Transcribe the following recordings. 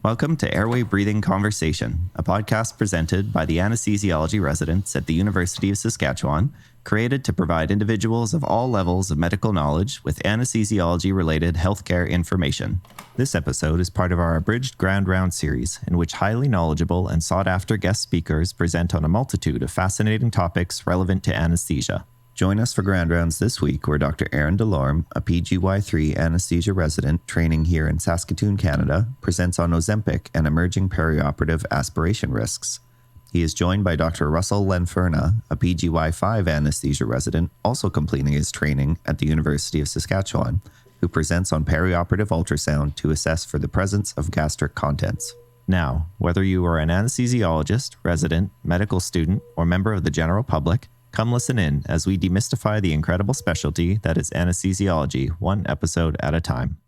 Welcome to Airway Breathing Conversation, a podcast presented by the anesthesiology residents at the University of Saskatchewan, created to provide individuals of all levels of medical knowledge with anesthesiology-related healthcare information. This episode is part of our abridged Ground Round series, in which highly knowledgeable and sought-after guest speakers present on a multitude of fascinating topics relevant to anesthesia. Join us for Grand Rounds this week, where Dr. Aaron Delorme, a PGY3 anesthesia resident training here in Saskatoon, Canada, presents on Ozempic and emerging perioperative aspiration risks. He is joined by Dr. Russell Lenferna, a PGY5 anesthesia resident, also completing his training at the University of Saskatchewan, who presents on perioperative ultrasound to assess for the presence of gastric contents. Now, whether you are an anesthesiologist, resident, medical student, or member of the general public, come listen in as we demystify the incredible specialty that is anesthesiology, one episode at a time.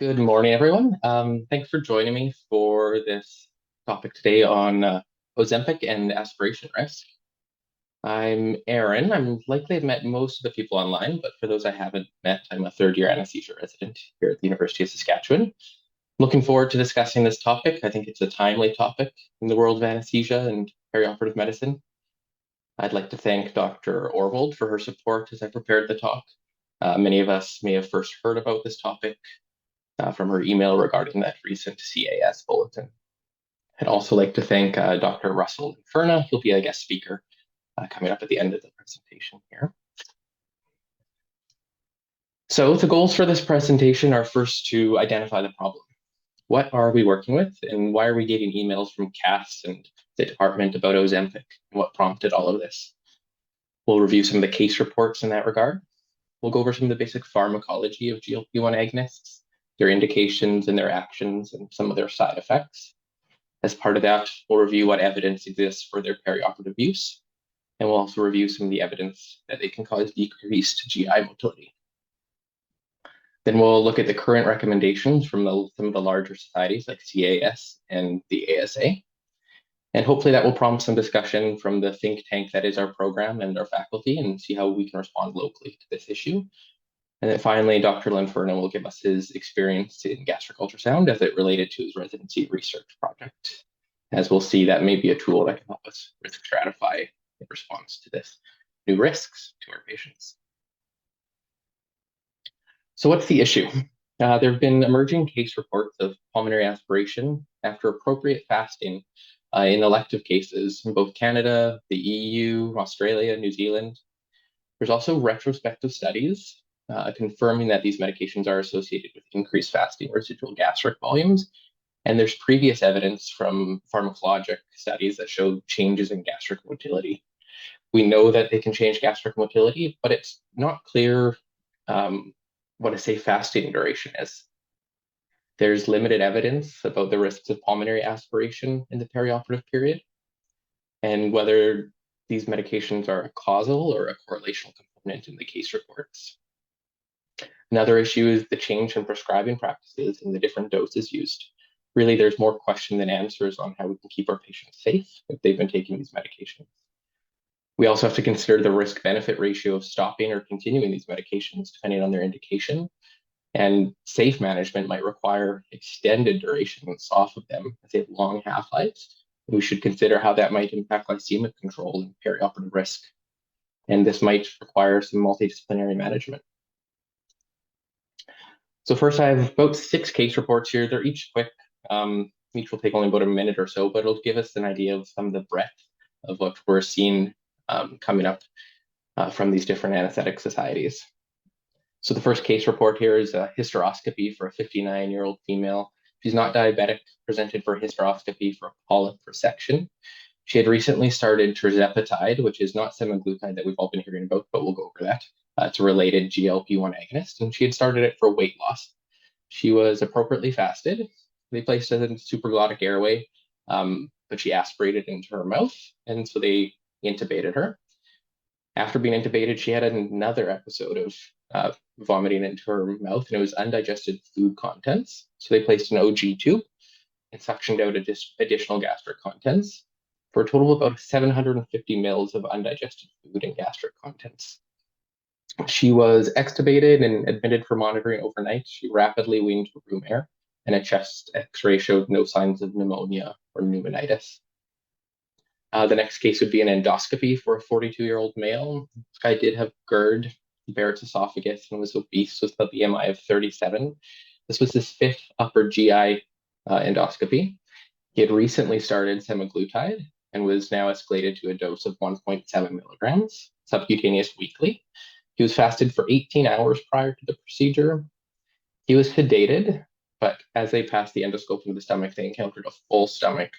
Good morning, everyone. Thanks for joining me for this topic today on Ozempic and aspiration risk. I'm Aaron. I'm likely have met most of the people online, but for those I haven't met, I'm a third-year anesthesia resident here at the University of Saskatchewan. Looking forward to discussing this topic. I think it's a timely topic in the world of anesthesia and perioperative medicine. I'd like to thank Dr. Orvold for her support as I prepared the talk. Many of us may have first heard about this topic from her email regarding that recent CAS bulletin. I'd also like to thank Dr. Russell Lenferna. He'll be a guest speaker coming up at the end of the presentation here. So the goals for this presentation are first to identify the problem. What are we working with, and why are we getting emails from CAS and the department about Ozempic, and what prompted all of this? We'll review some of the case reports in that regard. We'll go over some of the basic pharmacology of GLP-1 agonists, their indications and their actions, and some of their side effects. As part of that, we'll review what evidence exists for their perioperative use, and we'll also review some of the evidence that they can cause decreased GI motility. Then we'll look at the current recommendations from some of the larger societies like CAS and the ASA. And hopefully that will prompt some discussion from the think tank that is our program and our faculty, and see how we can respond locally to this issue. And then finally, Dr. Lenferna will give us his experience in gastric ultrasound as it related to his residency research project. As we'll see, that may be a tool that can help us risk stratify in response to this new risks to our patients. So what's the issue? There have been emerging case reports of pulmonary aspiration after appropriate fasting in elective cases in both Canada, the EU, Australia, New Zealand. There's also retrospective studies confirming that these medications are associated with increased fasting residual gastric volumes. And there's previous evidence from pharmacologic studies that show changes in gastric motility. We know that they can change gastric motility, but it's not clear what a safe fasting duration is. There's limited evidence about the risks of pulmonary aspiration in the perioperative period, and whether these medications are a causal or a correlational component in the case reports. Another issue is the change in prescribing practices and the different doses used. Really, there's more question than answers on how we can keep our patients safe if they've been taking these medications. We also have to consider the risk-benefit ratio of stopping or continuing these medications depending on their indication. And safe management might require extended durations off of them as they have long half-lives. We should consider how that might impact glycemic control and perioperative risk. And this might require some multidisciplinary management. So first, I have about 6 case reports here. They're each quick. Each will take only about a minute or so, but it'll give us an idea of some of the breadth of what we're seeing coming up from these different anesthetic societies. So the first case report here is a hysteroscopy for a 59-year-old female. She's not diabetic, presented for hysteroscopy for a polyp resection. She had recently started tirzepatide, which is not semaglutide that we've all been hearing about, but we'll go over that. It's a related GLP-1 agonist, and she had started it for weight loss. She was appropriately fasted. They placed her in supraglottic airway, but she aspirated into her mouth, and so they intubated her. After being intubated, she had another episode of vomiting into her mouth, and it was undigested food contents. So they placed an OG tube and suctioned out additional gastric contents. for a total of about 750 mils of undigested food and gastric contents. She was extubated and admitted for monitoring overnight. She rapidly weaned to room air, and a chest x-ray showed no signs of pneumonia or pneumonitis. The next case would be an endoscopy for a 42-year-old male. This guy did have GERD, Barrett's esophagus, and was obese with a BMI of 37. This was his fifth upper GI endoscopy. He had recently started semaglutide and was now escalated to a dose of 1.7 milligrams subcutaneous weekly. He was fasted for 18 hours prior to the procedure. He was sedated, but as they passed the endoscope into the stomach, they encountered a full stomach.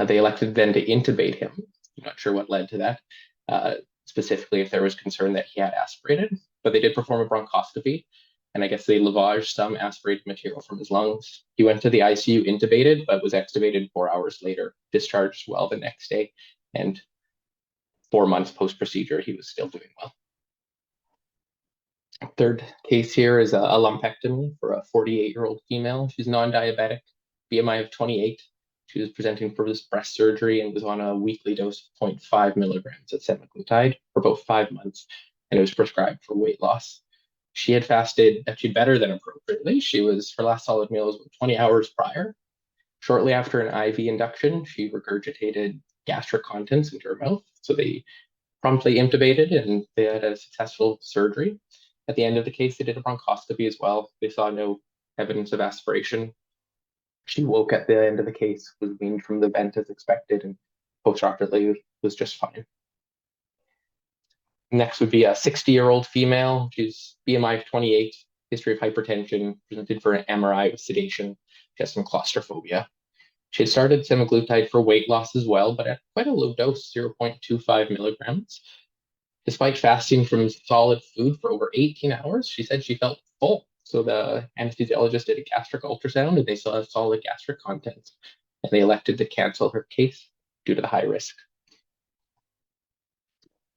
They elected then to intubate him. I'm not sure what led to that, specifically if there was concern that he had aspirated, but they did perform a bronchoscopy, and I guess they lavaged some aspirated material from his lungs. He went to the ICU intubated, but was extubated 4 hours later, discharged well the next day, and 4 months post-procedure, he was still doing well. Third case here is a lumpectomy for a 48-year-old female. She's non-diabetic, BMI of 28. She was presenting for this breast surgery and was on a weekly dose of 0.5 milligrams of semaglutide for about 5 months, and it was prescribed for weight loss. She had fasted actually better than appropriately. Her last solid meal was 20 hours prior. Shortly after an IV induction, she regurgitated gastric contents into her mouth, so they promptly intubated and they had a successful surgery. At the end of the case, they did a bronchoscopy as well. They saw no evidence of aspiration. She woke at the end of the case, was weaned from the vent as expected, and postoperatively was just fine. Next would be a 60-year-old female. She's BMI of 28, history of hypertension, presented for an MRI with sedation. She has some claustrophobia. She had started semaglutide for weight loss as well, but at quite a low dose, 0.25 milligrams. Despite fasting from solid food for over 18 hours, she said she felt full. So the anesthesiologist did a gastric ultrasound and they saw solid gastric contents. And they elected to cancel her case due to the high risk.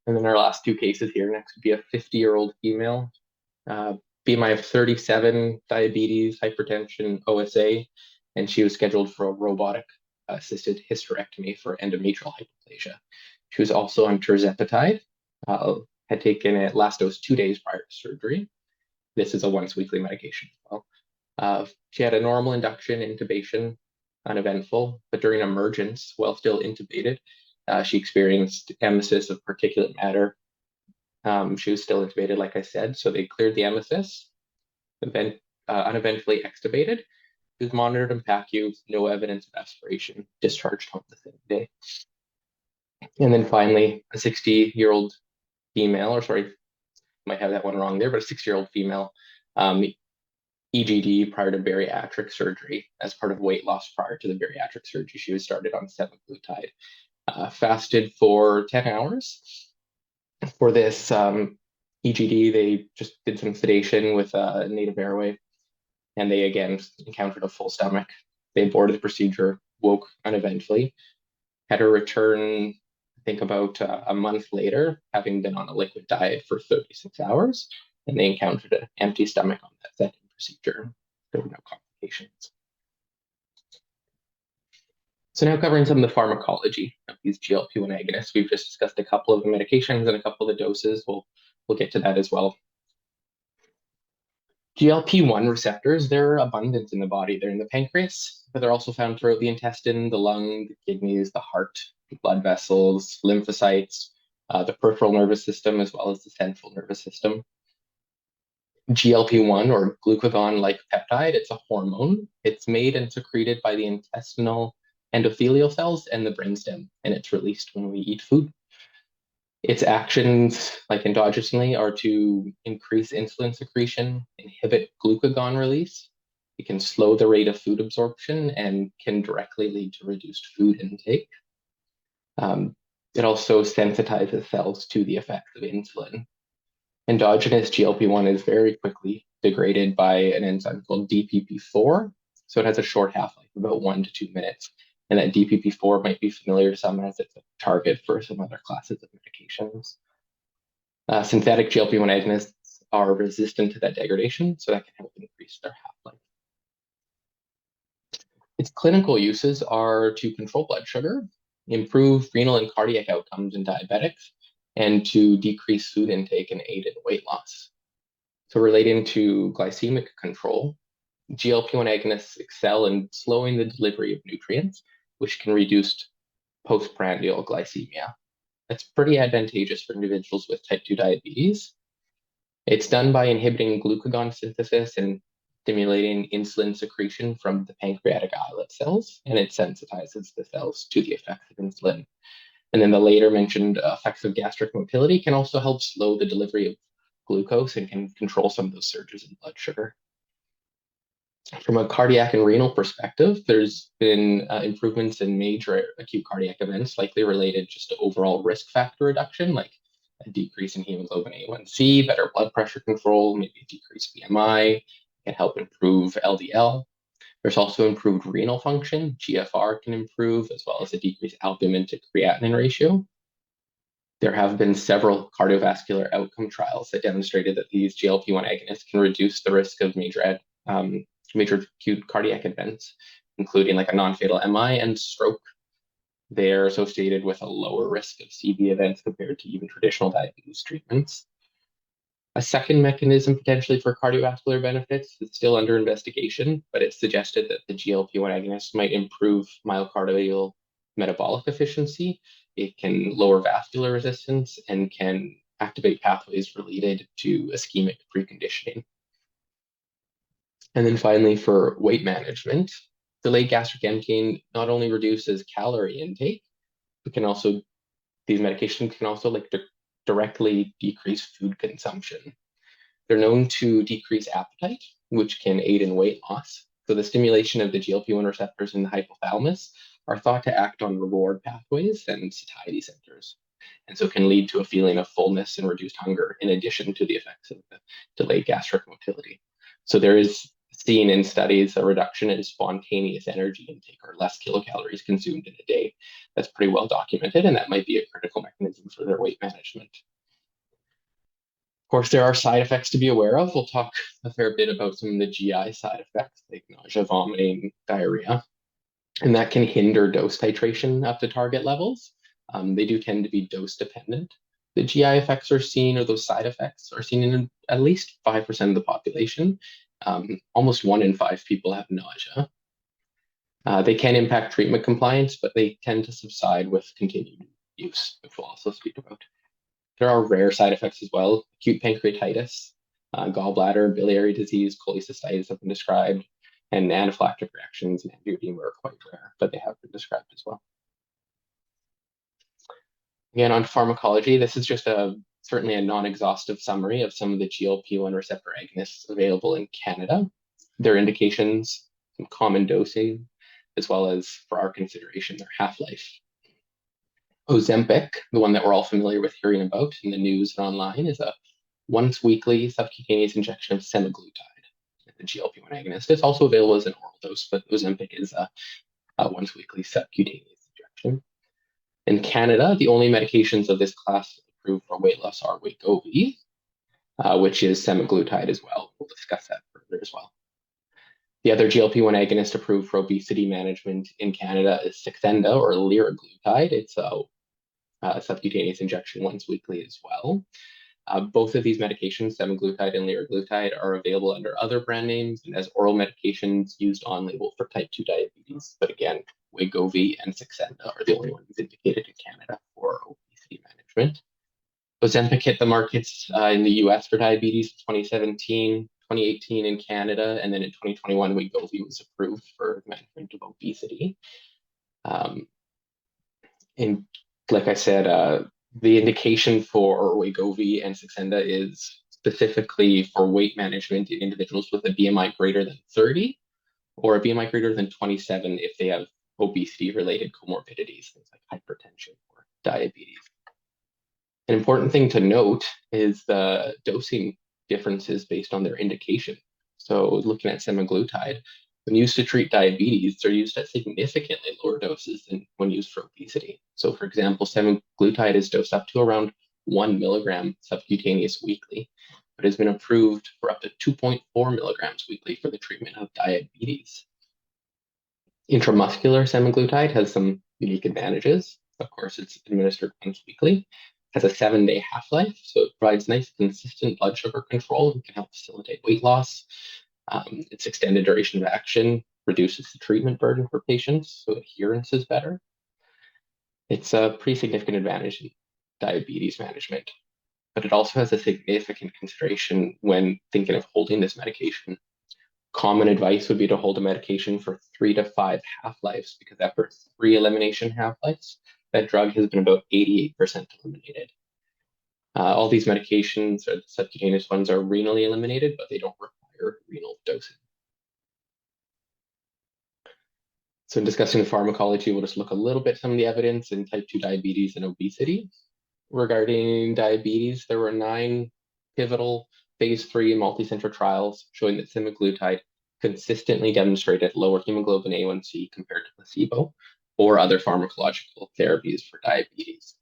And then our last two cases here, next would be a 50-year-old female, BMI of 37, diabetes, hypertension, OSA, and she was scheduled for a robotic assisted hysterectomy for endometrial hyperplasia. She was also on tirzepatide, had taken it last dose 2 days prior to surgery. This is a once weekly medication as well. She had a normal induction, intubation, uneventful, but during emergence, while still intubated, she experienced emesis of particulate matter. She was still intubated, like I said, so they cleared the emesis, uneventfully extubated. She was monitored in PACU, no evidence of aspiration, discharged home the same day. And then finally, a 60-year-old female, or sorry, might have that one wrong there, but a 60-year-old female, EGD prior to bariatric surgery. As part of weight loss prior to the bariatric surgery, she was started on semaglutide. Fasted for 10 hours. For this EGD, they just did some sedation with a native airway, and they again encountered a full stomach. They aborted the procedure, woke uneventfully, had her return, I think about a month later, having been on a liquid diet for 36 hours, and they encountered an empty stomach on that second procedure. There were no complications. So now covering some of the pharmacology of these GLP-1 agonists. We've just discussed a couple of the medications and a couple of the doses. We'll get to that as well. GLP-1 receptors, they're abundant in the body. They're in the pancreas, but they're also found throughout the intestine, the lung, the kidneys, the heart, the blood vessels, lymphocytes, the peripheral nervous system, as well as the central nervous system. GLP-1, or glucagon-like peptide, it's a hormone. It's made and secreted by the intestinal endothelial cells and the brainstem, and it's released when we eat food. Its actions, like endogenously, are to increase insulin secretion, inhibit glucagon release. It can slow the rate of food absorption and can directly lead to reduced food intake. It also sensitizes cells to the effects of insulin. Endogenous GLP-1 is very quickly degraded by an enzyme called DPP4, so it has a short half-life, about 1 to 2 minutes. And that DPP4 might be familiar to some as it's a target for some other classes of medications. Synthetic GLP-1 agonists are resistant to that degradation, so that can help increase their half-life. Its clinical uses are to control blood sugar, improve renal and cardiac outcomes in diabetics, and to decrease food intake and aid in weight loss. So relating to glycemic control, GLP-1 agonists excel in slowing the delivery of nutrients, which can reduce postprandial glycemia. That's pretty advantageous for individuals with type 2 diabetes. It's done by inhibiting glucagon synthesis and stimulating insulin secretion from the pancreatic islet cells, and it sensitizes the cells to the effects of insulin. And then the later mentioned effects of gastric motility can also help slow the delivery of glucose and can control some of those surges in blood sugar. From a cardiac and renal perspective, there's been improvements in major acute cardiac events, likely related just to overall risk factor reduction, like a decrease in hemoglobin A1C, better blood pressure control, maybe a decreased BMI, can help improve LDL. There's also improved renal function. GFR can improve, as well as a decreased albumin to creatinine ratio. There have been several cardiovascular outcome trials that demonstrated that these GLP-1 agonists can reduce the risk of major acute cardiac events, including like a non-fatal MI and stroke. They're associated with a lower risk of CV events compared to even traditional diabetes treatments. A second mechanism potentially for cardiovascular benefits is still under investigation, but it's suggested that the GLP-1 agonist might improve myocardial metabolic efficiency. It can lower vascular resistance and can activate pathways related to ischemic preconditioning. And then finally, for weight management, delayed gastric emptying not only reduces calorie intake, these medications can also directly decrease food consumption. They're known to decrease appetite, which can aid in weight loss. So the stimulation of the GLP-1 receptors in the hypothalamus are thought to act on reward pathways and satiety centers, and so can lead to a feeling of fullness and reduced hunger, in addition to the effects of the delayed gastric motility. So there is seen in studies a reduction in spontaneous energy intake, or less kilocalories consumed in a day. That's pretty well documented, and that might be a critical mechanism for their weight management. Of course, there are side effects to be aware of. We'll talk a fair bit about some of the GI side effects, like nausea, vomiting, diarrhea, and that can hinder dose titration up to target levels. They do tend to be dose dependent. The GI effects are seen, or those side effects are seen in at least 5% of the population. Almost 1 in 5 people have nausea. They can impact treatment compliance, but they tend to subside with continued use, which we'll also speak about. There are rare side effects as well. Acute pancreatitis, gallbladder, biliary disease, cholecystitis have been described, and anaphylactic reactions and angioedema are quite rare, but they have been described as well. Again, on pharmacology, this is just certainly a non-exhaustive summary of some of the GLP-1 receptor agonists available in Canada, their indications, some common dosing, as well as, for our consideration, their half-life. Ozempic, the one that we're all familiar with hearing about in the news and online, is a once-weekly subcutaneous injection of semaglutide, the GLP-1 agonist. It's also available as an oral dose, but Ozempic is a once-weekly subcutaneous injection. In Canada, the only medications of this class approved for weight loss are Wegovy, which is semaglutide as well. We'll discuss that further as well. The other GLP-1 agonist approved for obesity management in Canada is Saxenda, or liraglutide. It's a subcutaneous injection once weekly as well. Both of these medications, semaglutide and liraglutide, are available under other brand names and as oral medications used on label for type 2 diabetes. But again, Wegovy and Saxenda are the only ones indicated in Canada for obesity management. Ozempic hit the markets in the US for diabetes in 2017, 2018 in Canada, and then in 2021, Wegovy was approved for management of obesity. And like I said, the indication for Wegovy and Saxenda is specifically for weight management in individuals with a BMI greater than 30 or a BMI greater than 27 if they have obesity-related comorbidities, things like hypertension or diabetes. An important thing to note is the dosing differences based on their indication. So looking at semaglutide, when used to treat diabetes, they're used at significantly lower doses than when used for obesity. So for example, semaglutide is dosed up to around 1 milligram subcutaneous weekly, but has been approved for up to 2.4 milligrams weekly for the treatment of diabetes. Intramuscular semaglutide has some unique advantages. Of course, it's administered once weekly, has a 7-day half-life, so it provides nice, consistent blood sugar control and can help facilitate weight loss. Its extended duration of action reduces the treatment burden for patients, so adherence is better. It's a pretty significant advantage in diabetes management, but it also has a significant consideration when thinking of holding this medication. Common advice would be to hold a medication for 3 to 5 half-lives, because after 3 elimination half-lives, that drug has been about 88% eliminated. All these medications, or the subcutaneous ones, are renally eliminated, but they don't require renal dosing. So in discussing the pharmacology, we'll just look a little bit at some of the evidence in type 2 diabetes and obesity. Regarding diabetes, there were 9 pivotal phase 3 multicenter trials showing that semaglutide consistently demonstrated lower hemoglobin A1C compared to placebo or other pharmacological therapies for diabetes.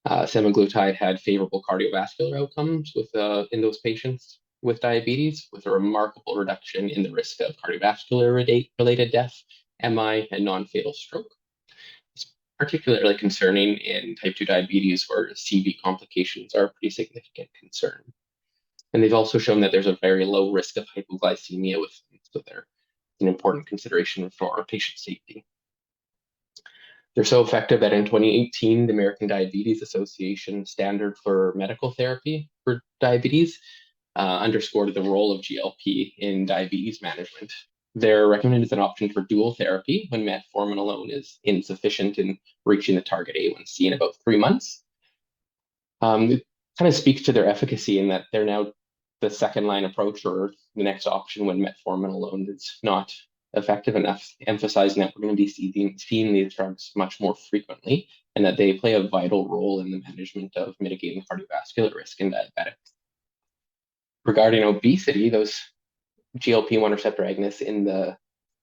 Semaglutide had favorable cardiovascular outcomes in those patients with diabetes, with a remarkable reduction in the risk of cardiovascular-related death, MI, and non-fatal stroke. It's particularly concerning in type 2 diabetes, where CV complications are a pretty significant concern. And they've also shown that there's a very low risk of hypoglycemia with them, so they're an important consideration for patient safety. They're so effective that in 2018, the American Diabetes Association standard for medical therapy for diabetes underscored the role of GLP in diabetes management. They're recommended as an option for dual therapy when metformin alone is insufficient in reaching the target A1C in about 3 months. It kind of speaks to their efficacy in that they're now the second-line approach, or the next option when metformin alone is not effective enough, emphasizing that we're going to be seeing these drugs much more frequently, and that they play a vital role in the management of mitigating cardiovascular risk in diabetics. Regarding obesity, those GLP-1 receptor agonists in the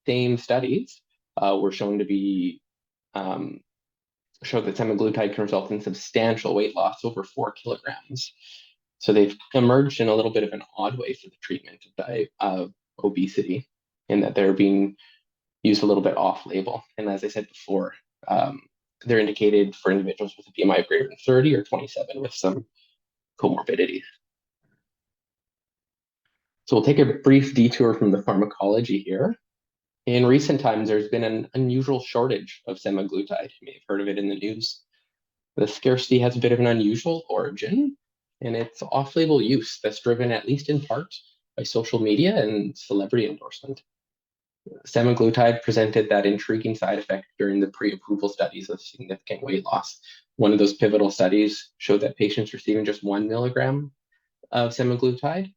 same studies were shown to be showed that semaglutide can result in substantial weight loss over 4 kilograms. So they've emerged in a little bit of an odd way for the treatment of obesity, in that they're being used a little bit off-label. And as I said before, they're indicated for individuals with a BMI of greater than 30 or 27 with some comorbidities. So we'll take a brief detour from the pharmacology here. In recent times, there's been an unusual shortage of semaglutide. You may have heard of it in the news. The scarcity has a bit of an unusual origin, and it's off-label use that's driven, at least in part, by social media and celebrity endorsement. Semaglutide presented that intriguing side effect during the pre-approval studies of significant weight loss. One of those pivotal studies showed that patients receiving just 1 milligram of semaglutide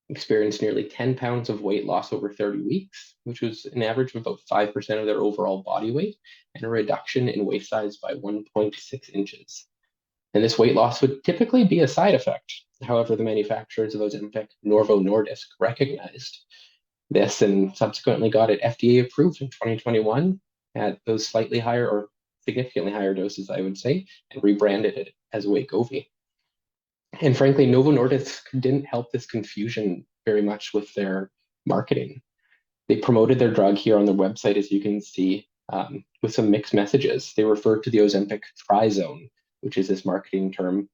experienced nearly 10 pounds of weight loss over 30 weeks, which was an average of about 5% of their overall body weight, and a reduction in waist size by 1.6 inches. And this weight loss would typically be a side effect. However, the manufacturers of Ozempic, Novo Nordisk, recognized this and subsequently got it FDA approved in 2021 at those slightly higher, or significantly higher doses, I would say, and rebranded it as Wegovy. And frankly, Novo Nordisk didn't help this confusion very much with their marketing. They promoted their drug here on their website, as you can see, with some mixed messages. They referred to the Ozempic Tri-Zone, which is this marketing term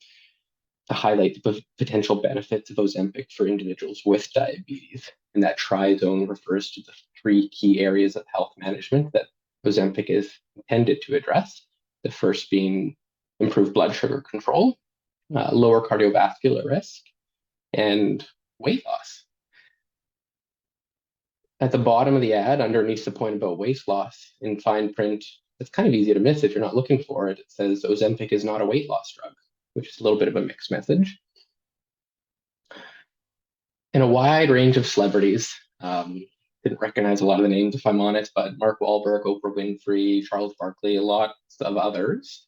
to highlight the potential benefits of Ozempic for individuals with diabetes. And that Tri-Zone refers to the 3 key areas of health management that Ozempic is intended to address. The first being improved blood sugar control, lower cardiovascular risk, and weight loss. At the bottom of the ad, underneath the point about weight loss, in fine print, it's kind of easy to miss if you're not looking for it. It says Ozempic is not a weight loss drug, which is a little bit of a mixed message. And a wide range of celebrities, didn't recognize a lot of the names if I'm honest, but Mark Wahlberg, Oprah Winfrey, Charles Barkley, lots of others,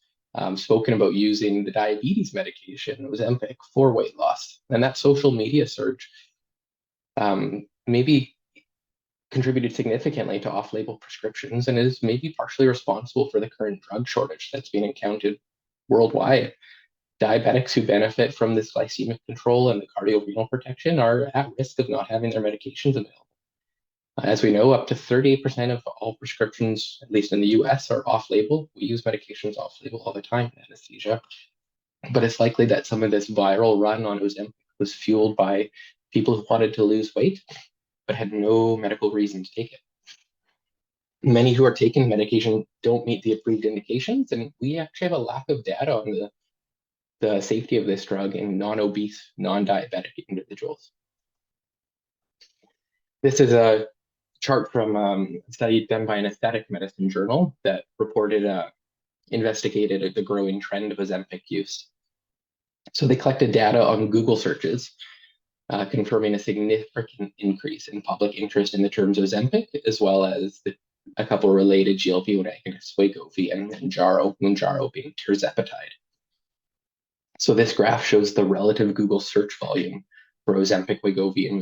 spoken about using the diabetes medication, Ozempic, for weight loss. And that social media surge maybe contributed significantly to off-label prescriptions, and is maybe partially responsible for the current drug shortage that's being encountered worldwide. Diabetics who benefit from this glycemic control and the cardiorenal protection are at risk of not having their medications available. As we know, up to 38% of all prescriptions, at least in the US, are off-label. We use medications off-label all the time in anesthesia, but it's likely that some of this viral run on Ozempic was fueled by people who wanted to lose weight, but had no medical reason to take it. Many who are taking medication don't meet the approved indications, and we actually have a lack of data on the safety of this drug in non-obese, non-diabetic individuals. This is a chart from a study done by an aesthetic medicine journal that investigated the growing trend of Ozempic use. So they collected data on Google searches, confirming a significant increase in public interest in the terms Ozempic, as well as a couple related GLP-1 agonists, Wegovy and Mounjaro being tirzepatide. So this graph shows the relative Google search volume for Ozempic, Wegovy, and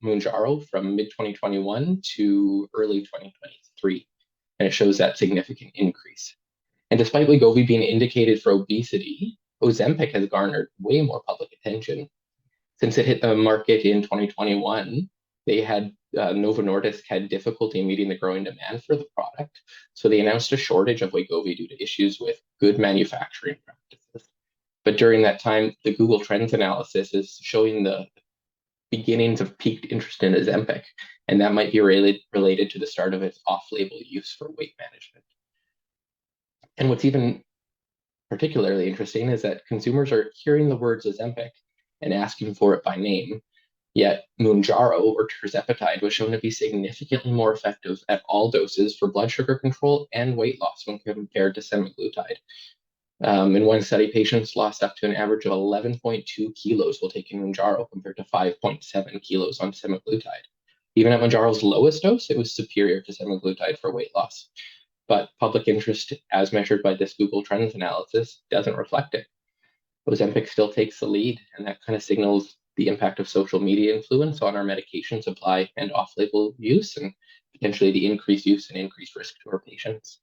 Mounjaro from mid-2021 to early 2023, and it shows that significant increase. And despite Wegovy being indicated for obesity, Ozempic has garnered way more public attention. Since it hit the market in 2021, Novo Nordisk had difficulty meeting the growing demand for the product, so they announced a shortage of Wegovy due to issues with good manufacturing practices. But during that time, the Google Trends analysis is showing the beginnings of peaked interest in Ozempic, and that might be related to the start of its off-label use for weight management. And what's even particularly interesting is that consumers are hearing the words Ozempic and asking for it by name, yet Mounjaro or tirzepatide was shown to be significantly more effective at all doses for blood sugar control and weight loss when compared to semaglutide. In one study, patients lost up to an average of 11.2 kilos while taking Mounjaro compared to 5.7 kilos on semaglutide. Even at Mounjaro's lowest dose, it was superior to semaglutide for weight loss. But public interest, as measured by this Google Trends analysis, doesn't reflect it. Ozempic still takes the lead, and that kind of signals the impact of social media influence on our medication supply and off-label use, and potentially the increased use and increased risk to our patients.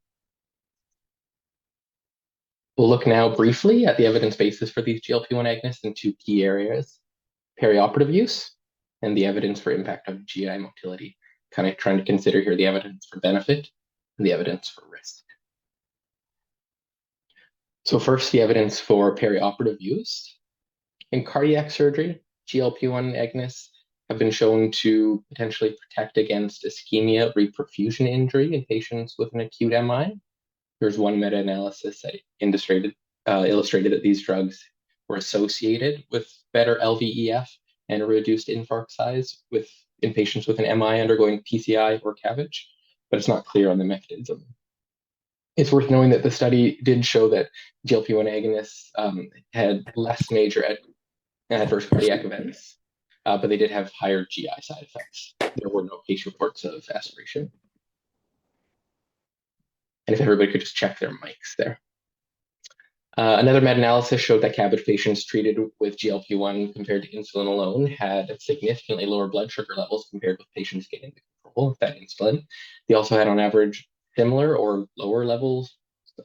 We'll look now briefly at the evidence basis for these GLP-1 agonists in two key areas: perioperative use and the evidence for impact of GI motility, kind of trying to consider here the evidence for benefit and the evidence for risk. So first, the evidence for perioperative use. In cardiac surgery, GLP-1 agonists have been shown to potentially protect against ischemia reperfusion injury in patients with an acute MI. There's one meta-analysis that illustrated that these drugs were associated with better LVEF and a reduced infarct size in patients with an MI undergoing PCI or CABG, but it's not clear on the mechanism. It's worth knowing that the study did show that GLP-1 agonists had less major adverse cardiac events, but they did have higher GI side effects. There were no case reports of aspiration. And if everybody could just check their mics there. Another meta-analysis showed that CABG patients treated with GLP-1 compared to insulin alone had significantly lower blood sugar levels compared with patients getting the control of that insulin. They also had on average similar or lower levels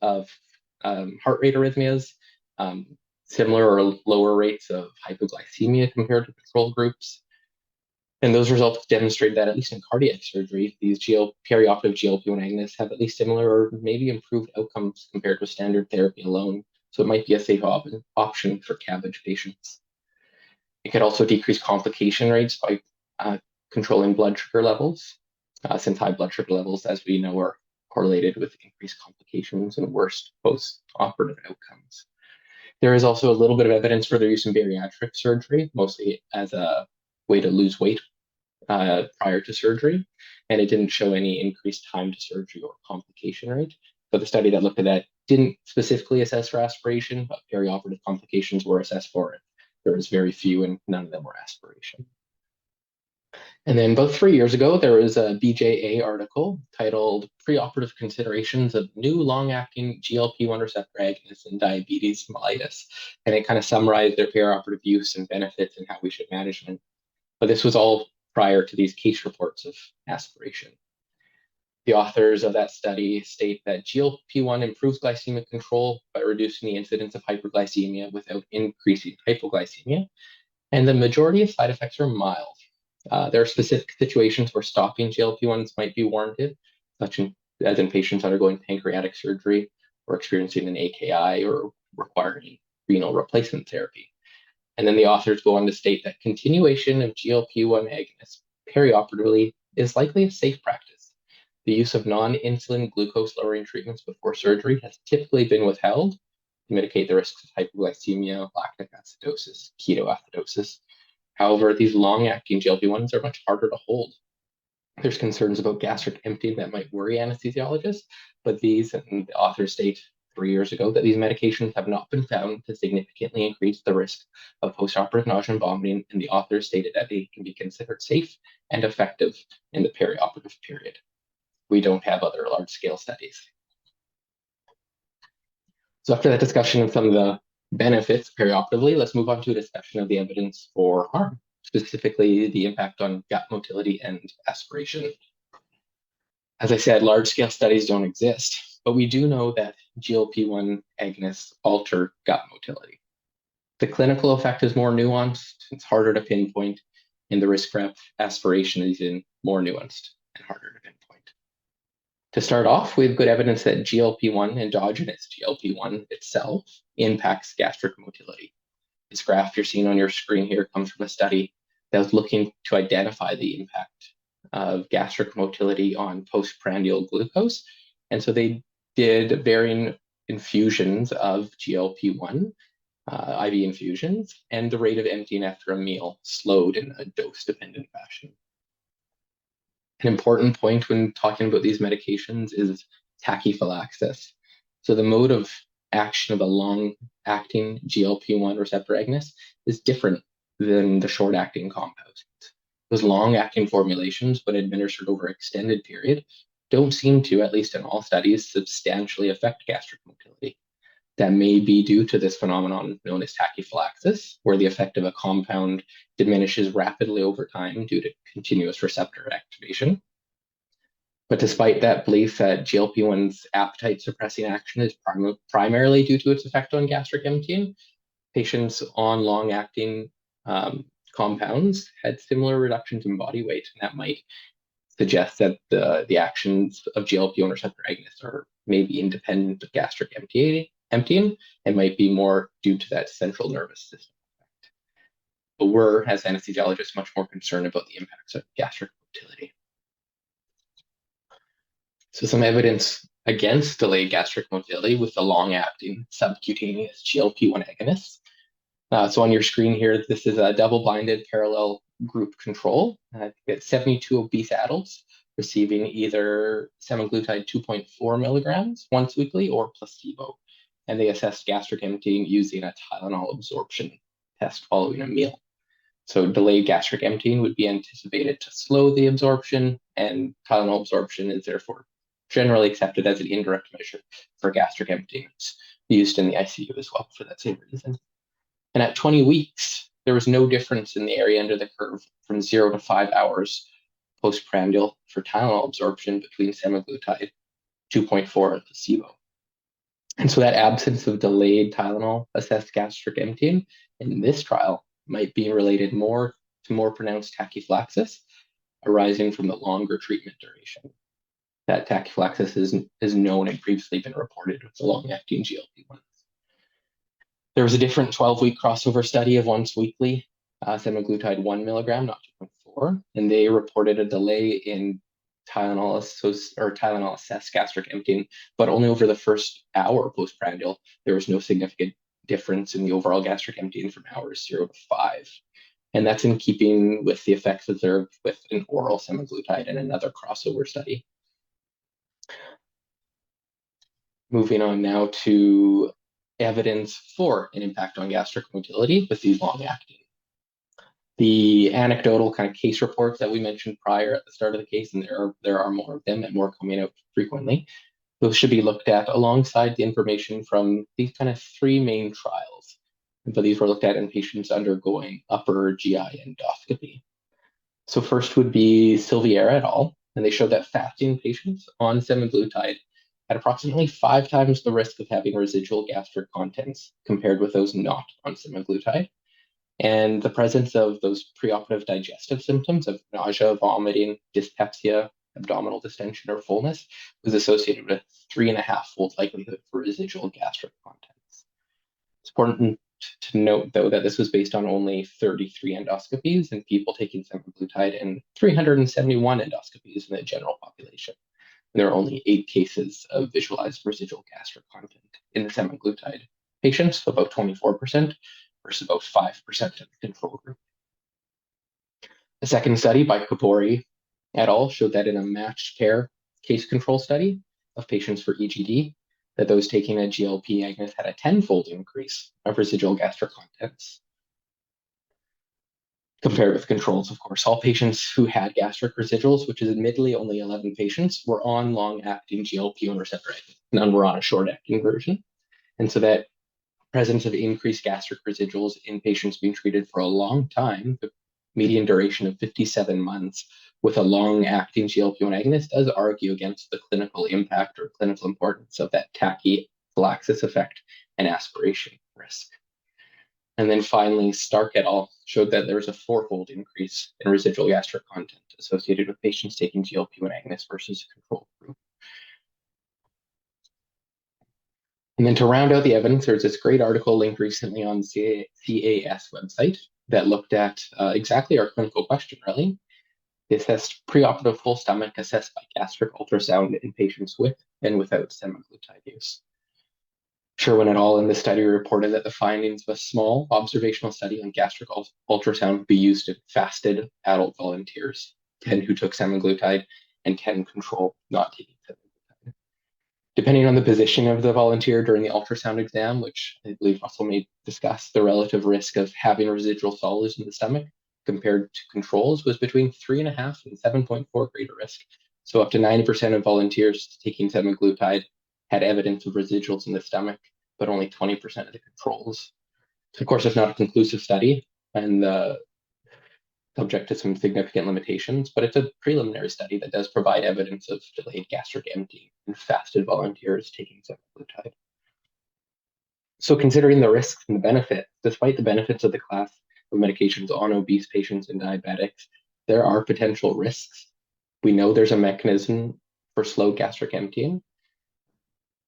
of heart rate arrhythmias, similar or lower rates of hypoglycemia compared to control groups. And those results demonstrated that, at least in cardiac surgery, these perioperative GLP-1 agonists have at least similar or maybe improved outcomes compared with standard therapy alone. So it might be a safe option for CABG patients. It could also decrease complication rates by controlling blood sugar levels, since high blood sugar levels, as we know, are correlated with increased complications and worse post-operative outcomes. There is also a little bit of evidence for their use in bariatric surgery, mostly as a way to lose weight prior to surgery, and it didn't show any increased time to surgery or complication rate. So the study that looked at that didn't specifically assess for aspiration, but perioperative complications were assessed for it. There was very few, and none of them were aspiration. And then about 3 years ago, there was a BJA article titled Preoperative Considerations of New Long-Acting GLP-1 Receptor Agonists in Diabetes Mellitus. And it kind of summarized their perioperative use and benefits and how we should manage them. But this was all prior to these case reports of aspiration. The authors of that study state that GLP-1 improves glycemic control by reducing the incidence of hyperglycemia without increasing hypoglycemia, and the majority of side effects are mild. There are specific situations where stopping GLP-1s might be warranted, as in patients undergoing pancreatic surgery or experiencing an AKI or requiring renal replacement therapy. And then the authors go on to state that continuation of GLP-1 agonists perioperatively is likely a safe practice. The use of non-insulin glucose-lowering treatments before surgery has typically been withheld to mitigate the risks of hypoglycemia, lactic acidosis, ketoacidosis. However, these long-acting GLP-1s are much harder to hold. There's concerns about gastric emptying that might worry anesthesiologists, but these, and the authors state 3 years ago, that these medications have not been found to significantly increase the risk of postoperative nausea and vomiting, and the authors stated that they can be considered safe and effective in the perioperative period. We don't have other large-scale studies. So after that discussion of some of the benefits perioperatively, let's move on to a discussion of the evidence for harm, specifically the impact on gut motility and aspiration. As I said, large-scale studies don't exist, but we do know that GLP-1 agonists alter gut motility. The clinical effect is more nuanced, it's harder to pinpoint, and the risk for aspiration is even more nuanced and harder to pinpoint. To start off, we have good evidence that GLP-1, endogenous GLP-1 itself, impacts gastric motility. This graph you're seeing on your screen here comes from a study that was looking to identify the impact of gastric motility on postprandial glucose. And so they did varying infusions of GLP-1, IV infusions, and the rate of emptying after a meal slowed in a dose-dependent fashion. An important point when talking about these medications is tachyphylaxis. So the mode of action of a long-acting GLP-1 receptor agonist is different than the short-acting compounds. Those long-acting formulations, when administered over an extended period, don't seem to, at least in all studies, substantially affect gastric motility. That may be due to this phenomenon known as tachyphylaxis, where the effect of a compound diminishes rapidly over time due to continuous receptor activation. But despite that belief that GLP-1's appetite suppressing action is primarily due to its effect on gastric emptying, patients on long-acting compounds had similar reductions in body weight, and that might suggest that the actions of GLP-1 receptor agonists are maybe independent of gastric emptying and might be more due to that central nervous system effect. But we're, as anesthesiologists, much more concerned about the impacts of gastric motility. So some evidence against delayed gastric motility with the long-acting subcutaneous GLP-1 agonists. So on your screen here, this is a double-blinded parallel group control. It's 72 obese adults receiving either semaglutide 2.4 milligrams once weekly or placebo. And they assessed gastric emptying using a Tylenol absorption test following a meal. So delayed gastric emptying would be anticipated to slow the absorption, and Tylenol absorption is therefore generally accepted as an indirect measure for gastric emptying. It's used in the ICU as well for that same reason. And at 20 weeks, there was no difference in the area under the curve from 0 to 5 hours postprandial for Tylenol absorption between semaglutide 2.4 and placebo. And so that absence of delayed Tylenol assessed gastric emptying in this trial might be related more to more pronounced tachyphylaxis arising from the longer treatment duration. That tachyphylaxis is known and previously been reported with the long-acting GLP-1s. There was a different 12-week crossover study of once weekly semaglutide 1 milligram, not 2.4, and they reported a delay in Tylenol assessed gastric emptying, but only over the first hour postprandial. There was no significant difference in the overall gastric emptying from hours 0 to 5. And that's in keeping with the effects observed with an oral semaglutide in another crossover study. Moving on now to evidence for an impact on gastric motility with these long-acting. The anecdotal kind of case reports that we mentioned prior at the start of the case, and there are more of them and more coming out frequently, those should be looked at alongside the information from these kind of 3 main trials. But these were looked at in patients undergoing upper GI endoscopy. So first would be Silviera et al., and they showed that fasting patients on semaglutide had approximately 5 times the risk of having residual gastric contents compared with those not on semaglutide. And the presence of those preoperative digestive symptoms of nausea, vomiting, dyspepsia, abdominal distension, or fullness was associated with 3.5-fold likelihood for residual gastric contents. It's important to note, though, that this was based on only 33 endoscopies in people taking semaglutide and 371 endoscopies in the general population. And there are only 8 cases of visualized residual gastric content in the semaglutide patients, about 24%, versus about 5% in the control group. The second study by Kapori et al. Showed that in a matched pair case control study of patients for EGD, that those taking a GLP agonist had a 10-fold increase of residual gastric contents compared with controls, of course. All patients who had gastric residuals, which is admittedly only 11 patients, were on long-acting GLP-1 receptor agonists. None were on a short-acting version. And so that presence of increased gastric residuals in patients being treated for a long time, the median duration of 57 months with a long-acting GLP-1 agonist, does argue against the clinical impact or clinical importance of that tachyphylaxis effect and aspiration risk. And then finally, Stark et al. Showed that there was a 4-fold increase in residual gastric content associated with patients taking GLP-1 agonists versus a control group. And then to round out the evidence, there's this great article linked recently on the CAS website that looked at exactly our clinical question, really. They assessed preoperative full stomach assessed by gastric ultrasound in patients with and without semaglutide use. Sherwin et al. In the study reported that the findings of a small observational study on gastric ultrasound would be used in fasted adult volunteers, 10 who took semaglutide and 10 control not taking semaglutide. Depending on the position of the volunteer during the ultrasound exam, which I believe Russell may discuss, the relative risk of having residual solids in the stomach compared to controls was between 3.5 and 7.4 greater risk. So up to 90% of volunteers taking semaglutide had evidence of residuals in the stomach, but only 20% of the controls. So of course, it's not a conclusive study and subject to some significant limitations, but it's a preliminary study that does provide evidence of delayed gastric emptying in fasted volunteers taking semaglutide. So considering the risks and the benefits, despite the benefits of the class of medications on obese patients and diabetics, there are potential risks. We know there's a mechanism for slow gastric emptying.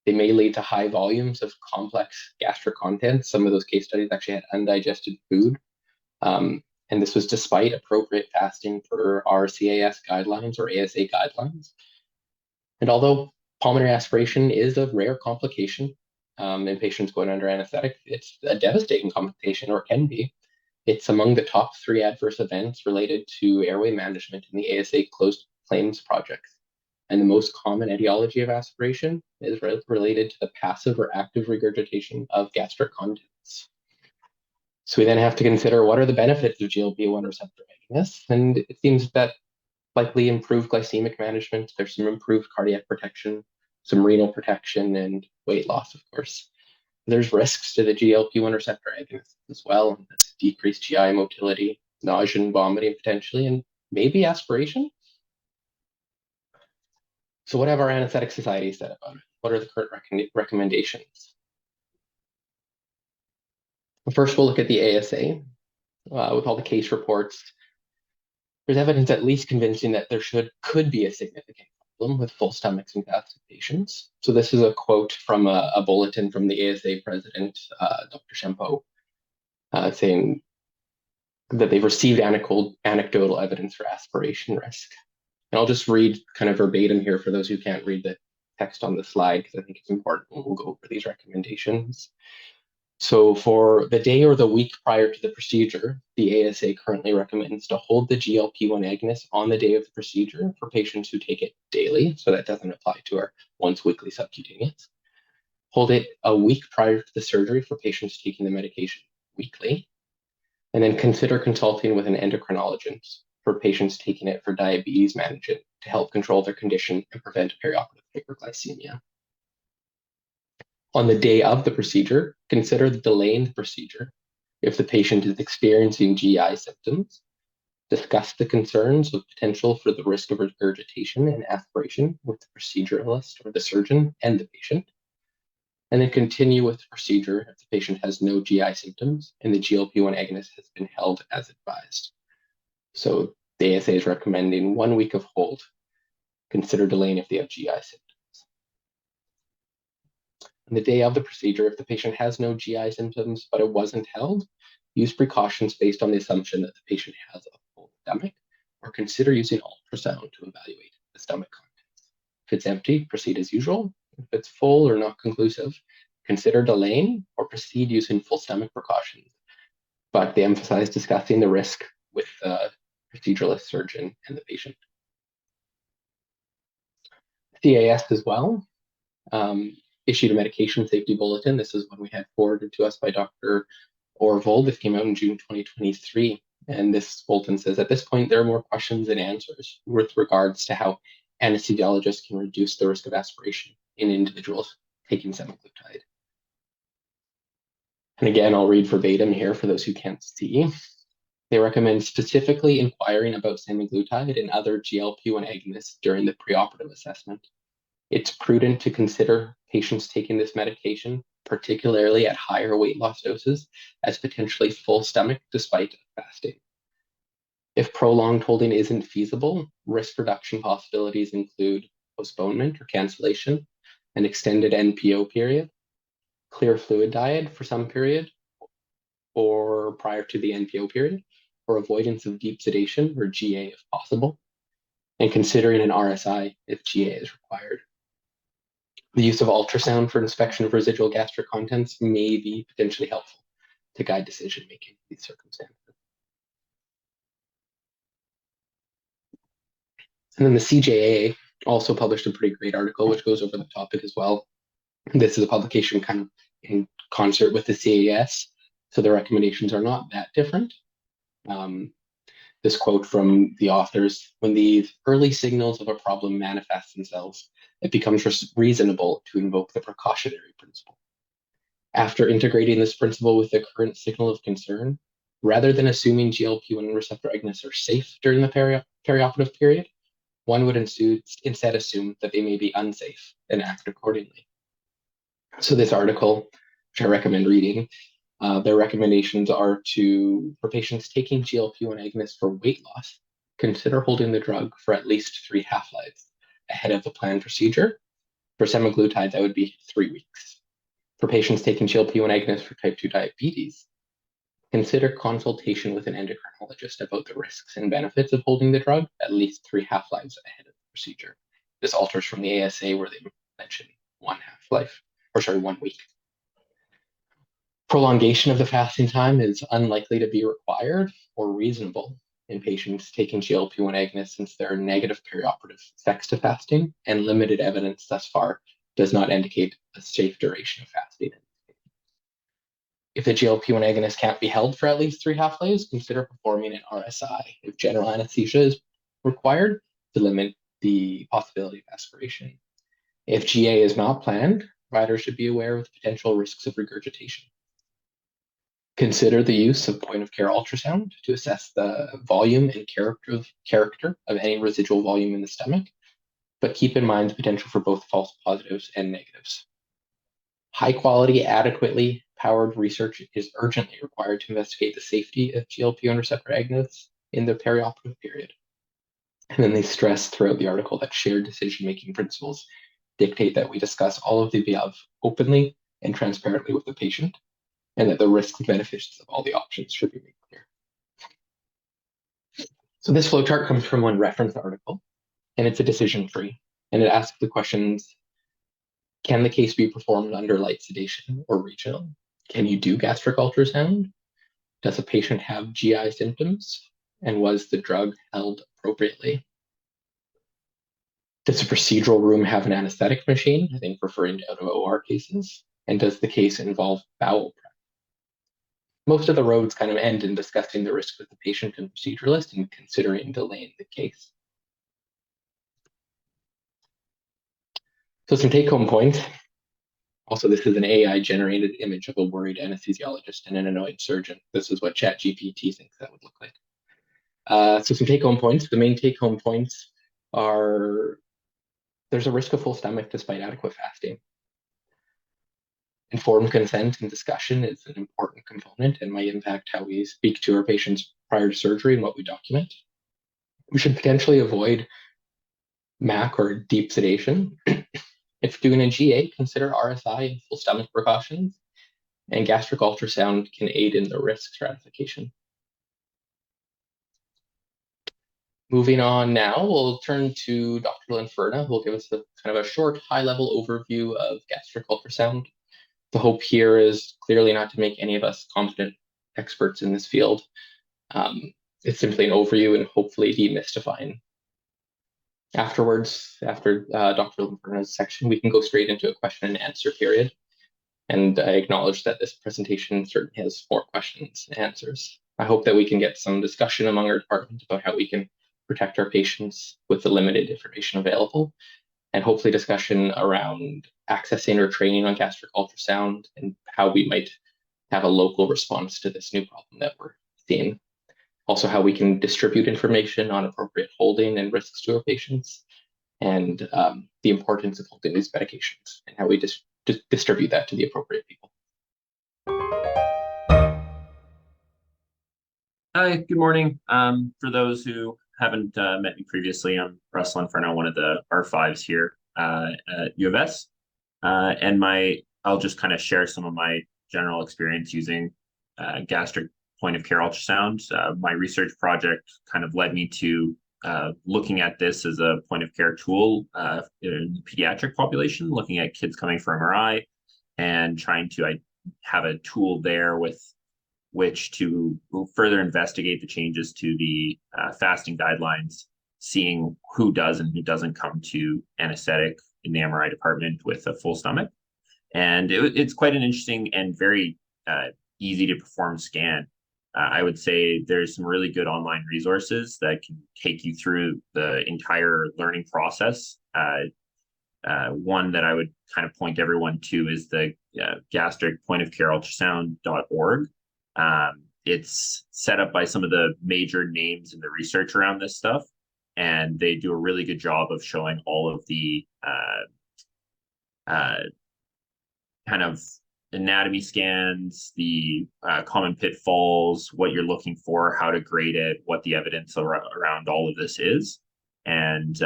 They may lead to high volumes of complex gastric contents. Some of those case studies actually had undigested food. And this was despite appropriate fasting per our CAS guidelines or ASA guidelines. And although pulmonary aspiration is a rare complication in patients going under anesthetic, it's a devastating complication, or can be. It's among the top 3 adverse events related to airway management in the ASA closed claims projects. And the most common etiology of aspiration is related to the passive or active regurgitation of gastric contents. So we then have to consider what are the benefits of GLP-1 receptor agonists, and it seems that likely improved glycemic management, there's some improved cardiac protection, some renal protection, and weight loss, of course. There's risks to the GLP-1 receptor agonists as well, decreased GI motility, nausea and vomiting potentially, and maybe aspiration. So what have our anesthetic societies said about it? What are the current recommendations? First, we'll look at the ASA. With all the case reports, there's evidence at least convincing that there could be a significant problem with full stomachs in fasted patients. So this is a quote from a bulletin from the ASA president, Dr. Champeau, saying that they've received anecdotal evidence for aspiration risk. And I'll just read kind of verbatim here for those who can't read the text on the slide, because I think it's important when we'll go over these recommendations. So for the day or the week prior to the procedure, the ASA currently recommends to hold the GLP-1 agonist on the day of the procedure for patients who take it daily. So that doesn't apply to our once weekly subcutaneous. Hold it a week prior to the surgery for patients taking the medication weekly. And then consider consulting with an endocrinologist for patients taking it for diabetes management to help control their condition and prevent perioperative hyperglycemia. On the day of the procedure, consider the delay in the procedure if the patient is experiencing GI symptoms. Discuss the concerns of potential for the risk of regurgitation and aspiration with the proceduralist or the surgeon and the patient. and then continue with the procedure if the patient has no GI symptoms and the GLP-1 agonist has been held as advised. So the ASA is recommending 1 week of hold. Consider delaying if they have GI symptoms. On the day of the procedure, if the patient has no GI symptoms but it wasn't held, use precautions based on the assumption that the patient has a full stomach, or consider using ultrasound to evaluate the stomach contents. If it's empty, proceed as usual. If it's full or not conclusive, consider delaying or proceed using full stomach precautions. But they emphasize discussing the risk with the proceduralist surgeon and the patient. CAS as well issued a medication safety bulletin. This is one we had forwarded to us by Dr. Orville. This came out in June 2023. And this bulletin says, at this point, there are more questions than answers with regards to how anesthesiologists can reduce the risk of aspiration in individuals taking semaglutide. And again, I'll read verbatim here for those who can't see. They recommend specifically inquiring about semaglutide and other GLP-1 agonists during the preoperative assessment. It's prudent to consider patients taking this medication, particularly at higher weight loss doses, as potentially full stomach despite fasting. If prolonged holding isn't feasible, risk reduction possibilities include postponement or cancellation, an extended NPO period, clear fluid diet for some period or prior to the NPO period, or avoidance of deep sedation or GA if possible, and considering an RSI if GA is required. The use of ultrasound for inspection of residual gastric contents may be potentially helpful to guide decision-making in these circumstances. And then the CJA also published a pretty great article, which goes over the topic as well. This is a publication kind of in concert with the CAS, so the recommendations are not that different. This quote from the authors, when the early signals of a problem manifest themselves, it becomes reasonable to invoke the precautionary principle. After integrating this principle with the current signal of concern, rather than assuming GLP-1 receptor agonists are safe during the perioperative period, one would instead assume that they may be unsafe and act accordingly. So this article, which I recommend reading, their recommendations are for patients taking GLP-1 agonists for weight loss, consider holding the drug for at least 3 half-lives ahead of the planned procedure. For semaglutide, that would be 3 weeks. For patients taking GLP-1 agonists for type 2 diabetes, consider consultation with an endocrinologist about the risks and benefits of holding the drug at least 3 half-lives ahead of the procedure. This alters from the ASA where they mention 1 half-life, 1 week. Prolongation of the fasting time is unlikely to be required or reasonable in patients taking GLP-1 agonists since there are negative perioperative effects to fasting, and limited evidence thus far does not indicate a safe duration of fasting. If the GLP-1 agonist can't be held for at least 3 half-lives, consider performing an RSI if general anesthesia is required to limit the possibility of aspiration. If GA is not planned, providers should be aware of the potential risks of regurgitation. Consider the use of point-of-care ultrasound to assess the volume and character of any residual volume in the stomach, but keep in mind the potential for both false positives and negatives. High-quality, adequately powered research is urgently required to investigate the safety of GLP-1 receptor agonists in the perioperative period. And then they stress throughout the article that shared decision-making principles dictate that we discuss all of the above openly and transparently with the patient, and that the risks and benefits of all the options should be made clear. So this flowchart comes from one reference article, and it's a decision tree, and it asks the questions, can the case be performed under light sedation or regional? Can you do gastric ultrasound? Does a patient have GI symptoms? And was the drug held appropriately? Does the procedural room have an anesthetic machine? I think referring to out of OR cases. And does the case involve bowel prep? Most of the roads kind of end in discussing the risk with the patient and proceduralist and considering delaying the case. So some take-home points. Also, this is an AI-generated image of a worried anesthesiologist and an annoyed surgeon. This is what ChatGPT thinks that would look like. So some take-home points. The main take-home points are there's a risk of full stomach despite adequate fasting. Informed consent and discussion is an important component and might impact how we speak to our patients prior to surgery and what we document. We should potentially avoid MAC or deep sedation. If doing a GA, consider RSI and full stomach precautions, and gastric ultrasound can aid in the risk stratification. Moving on now, we'll turn to Dr. Lenferna, who will give us a kind of a short high-level overview of gastric ultrasound. The hope here is clearly not to make any of us competent experts in this field. It's simply an overview and hopefully demystifying. Afterwards, after Dr. Lenferna's section, we can go straight into a question and answer period. And I acknowledge that this presentation certainly has more questions and answers. I hope that we can get some discussion among our department about how we can protect our patients with the limited information available, and hopefully discussion around accessing or training on gastric ultrasound and how we might have a local response to this new problem that we're seeing. Also, how we can distribute information on appropriate holding and risks to our patients, and the importance of holding these medications and how we distribute that to the appropriate people. Hi, good morning. For those who haven't met me previously, I'm Russ Lenferna, one of the R5s here at U of S. I'll just kind of share some of my general experience using gastric point of care ultrasound. My research project kind of led me to looking at this as a point of care tool in the pediatric population, looking at kids coming for MRI and trying to have a tool there with which to further investigate the changes to the fasting guidelines, seeing who does and who doesn't come to anesthetic in the MRI department with a full stomach. And it's quite an interesting and very easy to perform scan. I would say there's some really good online resources that can take you through the entire learning process. One that I would kind of point everyone to is the gastric point of care ultrasound.org. It's set up by some of the major names in the research around this stuff, and they do a really good job of showing all of the kind of anatomy scans, the common pitfalls, what you're looking for, how to grade it, what the evidence around all of this is. And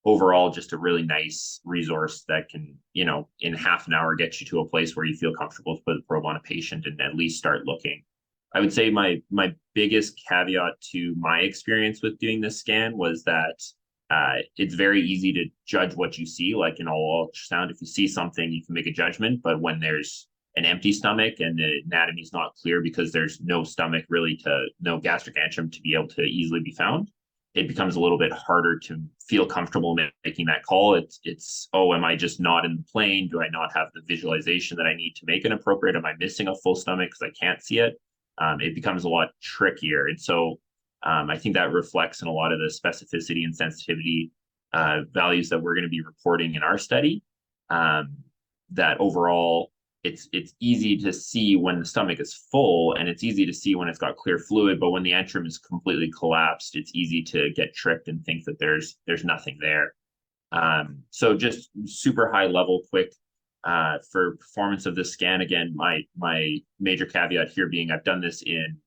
overall, just a really nice resource that can, in half an hour, get you to a place where you feel comfortable to put the probe on a patient and at least start looking. I would say my biggest caveat to my experience with doing this scan was that it's very easy to judge what you see. Like in all ultrasound, if you see something, you can make a judgment. But when there's an empty stomach and the anatomy is not clear because there's no stomach no gastric antrum to be able to easily be found, it becomes a little bit harder to feel comfortable making that call. It's am I just not in the plane? Do I not have the visualization that I need to make an appropriate? Am I missing a full stomach because I can't see it? It becomes a lot trickier. And so I think that reflects in a lot of the specificity and sensitivity values that we're going to be reporting in our study. That overall, it's easy to see when the stomach is full, and it's easy to see when it's got clear fluid. But when the antrum is completely collapsed, it's easy to get tricked and think that there's nothing there. So just super high level, quick for performance of this scan. Again, my major caveat here being I've done this in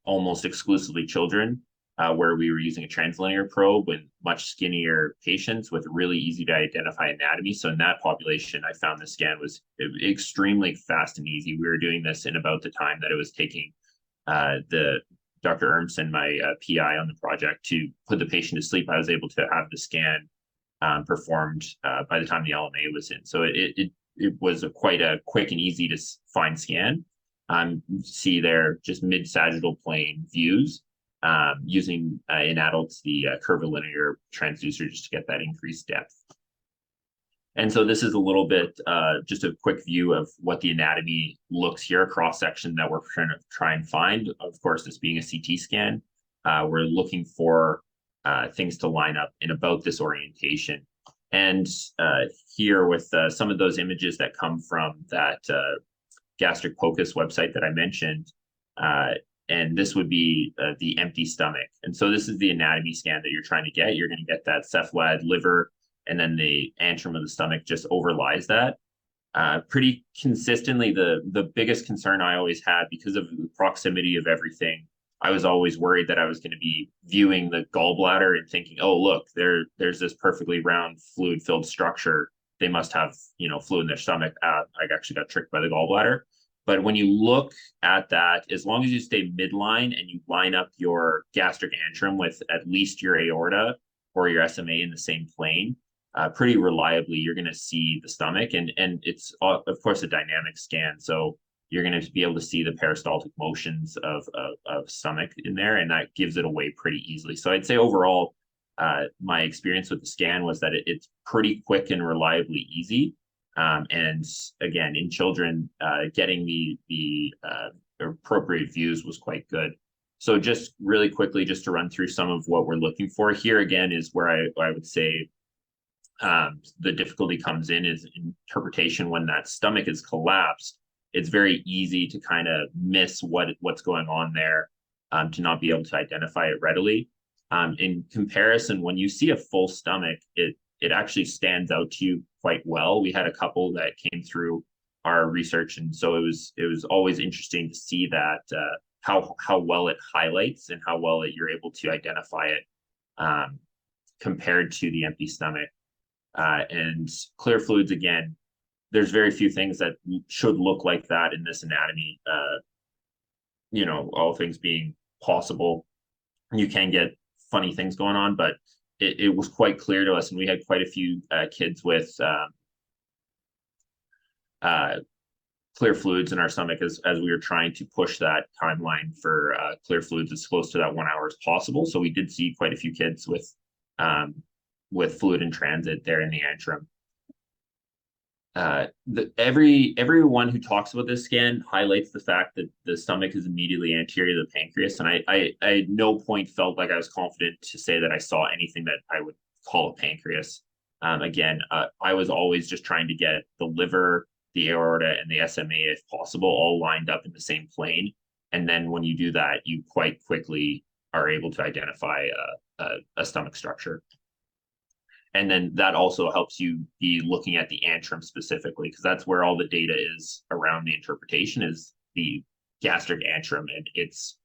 almost exclusively children, where we were using a translinear probe with much skinnier patients with really easy to identify anatomy. So in that population, I found the scan was extremely fast and easy. We were doing this in about the time that it was taking the Dr. Ermson, my PI on the project, to put the patient to sleep. I was able to have the scan performed by the time the LMA was in. So it was quite a quick and easy to find scan. See there just mid-sagittal plane views using in adults the curvilinear transducer just to get that increased depth. And so this is a little bit just a quick view of what the anatomy looks here, a cross-section that we're trying to try and find. Of course, this being a CT scan, we're looking for things to line up in about this orientation. And here with some of those images that come from that gastric POCUS website that I mentioned, and this would be the empty stomach. And so this is the anatomy scan that you're trying to get. You're going to get that cephalad, liver, and then the antrum of the stomach just overlies that. pretty consistently, the biggest concern I always had, because of the proximity of everything, I was always worried that I was going to be viewing the gallbladder and thinking, oh, look, there's this perfectly round fluid-filled structure. They must have, fluid in their stomach. I actually got tricked by the gallbladder. But when you look at that, as long as you stay midline and you line up your gastric antrum with at least your aorta or your SMA in the same plane, pretty reliably, you're going to see the stomach. And it's, of course, a dynamic scan. So you're going to be able to see the peristaltic motions of stomach in there, and that gives it away pretty easily. So I'd say overall, my experience with the scan was that it's pretty quick and reliably easy. And again, in children, getting the appropriate views was quite good. So just really quickly, just to run through some of what we're looking for here, again, is where I would say the difficulty comes in is interpretation. When that stomach is collapsed, it's very easy to kind of miss what's going on there, to not be able to identify it readily. In comparison, when you see a full stomach, it actually stands out to you quite well. We had a couple that came through our research, and so it was always interesting to see that how well it highlights and how well you're able to identify it compared to the empty stomach. And clear fluids, again, there's very few things that should look like that in this anatomy. All things being possible, you can get funny things going on, but it was quite clear to us, and we had quite a few kids with clear fluids in our stomach as we were trying to push that timeline for clear fluids as close to that 1 hour as possible. So we did see quite a few kids with fluid in transit there in the antrum. Everyone who talks about this scan highlights the fact that the stomach is immediately anterior to the pancreas, and I at no point felt like I was confident to say that I saw anything that I would call a pancreas. Again, I was always just trying to get the liver, the aorta, and the SMA, if possible, all lined up in the same plane. And then when you do that, you quite quickly are able to identify a stomach structure. And then that also helps you be looking at the antrum specifically, because that's where all the data is around the interpretation, is the gastric antrum and its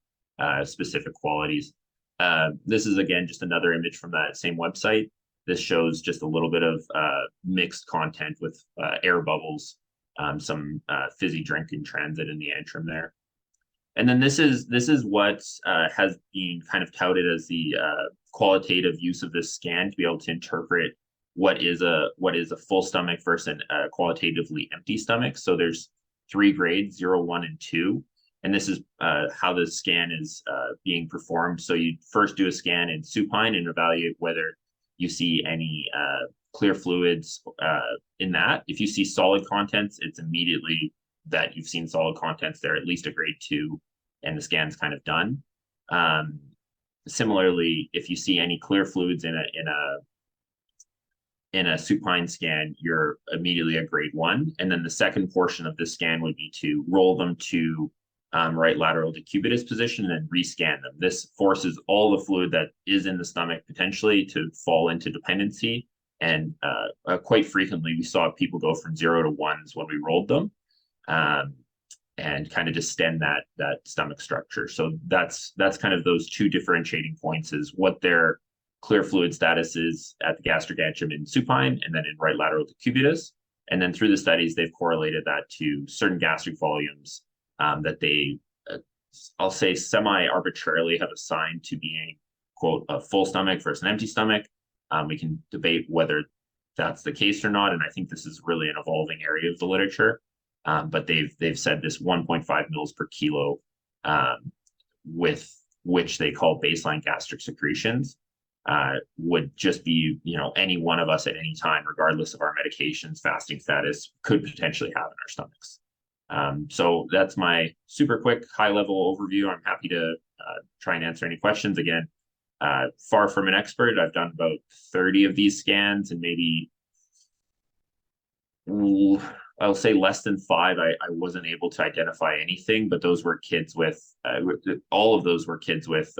specific qualities. This is, again, just another image from that same website. This shows just a little bit of mixed content with air bubbles, some fizzy drink in transit in the antrum there. And then this is what has been kind of touted as the qualitative use of this scan to be able to interpret what is a full stomach versus a qualitatively empty stomach. So there's 3 grades, 0, 1, and 2. And this is how the scan is being performed. So you first do a scan in supine and evaluate whether you see any clear fluids in that. If you see solid contents, it's immediately that you've seen solid contents there, at least a grade 2, and the scan's kind of done. Similarly, if you see any clear fluids in a supine scan, you're immediately a grade 1. And then the second portion of the scan would be to roll them to right lateral decubitus position and then rescan them. This forces all the fluid that is in the stomach potentially to fall into dependency. And quite frequently, we saw people go from 0 to 1s when we rolled them, and kind of distend that stomach structure. So that's kind of those 2 differentiating points, is what their clear fluid status is at the gastric antrum in supine and then in right lateral decubitus. And then through the studies, they've correlated that to certain gastric volumes that they, I'll say, semi-arbitrarily have assigned to being, quote, a full stomach versus an empty stomach. We can debate whether that's the case or not, and I think this is really an evolving area of the literature. But they've said this 1.5 mils per kilo, with which they call baseline gastric secretions, would just be, any one of us at any time, regardless of our medications, fasting status, could potentially have in our stomachs. So that's my super quick high level overview. I'm happy to try and answer any questions. Again, far from an expert. I've done about 30 of these scans, and maybe I'll say less than 5. I wasn't able to identify anything, but those were kids with all of those were kids with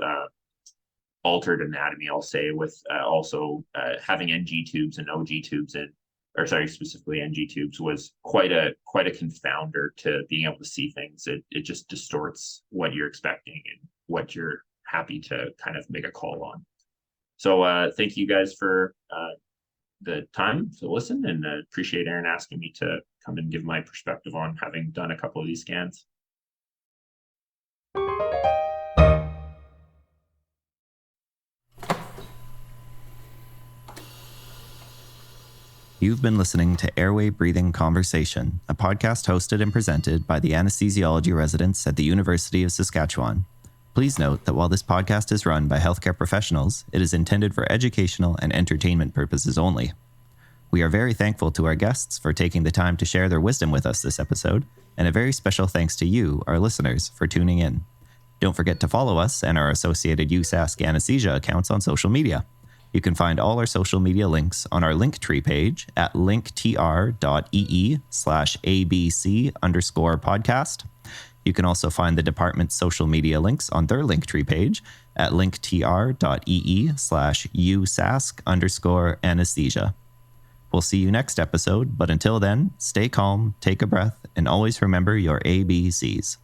altered anatomy, I'll say, with also having NG tubes and OG tubes in, specifically NG tubes, was quite a confounder to being able to see things. It just distorts what you're expecting and what you're happy to kind of make a call on. So thank you guys for the time to listen, and appreciate Aaron asking me to come and give my perspective on having done a couple of these scans. You've been listening to Airway Breathing Conversation, a podcast hosted and presented by the anesthesiology residents at the University of Saskatchewan. Please note that while this podcast is run by healthcare professionals, it is intended for educational and entertainment purposes only. We are very thankful to our guests for taking the time to share their wisdom with us this episode, and a very special thanks to you, our listeners, for tuning in. Don't forget to follow us and our associated USask Anesthesia accounts on social media. You can find all our social media links on our Linktree page at linktr.ee/abc_podcast. You can also find the department's social media links on their Linktree page at linktr.ee/usask_anesthesia. We'll see you next episode, but until then, stay calm, take a breath, and always remember your ABCs.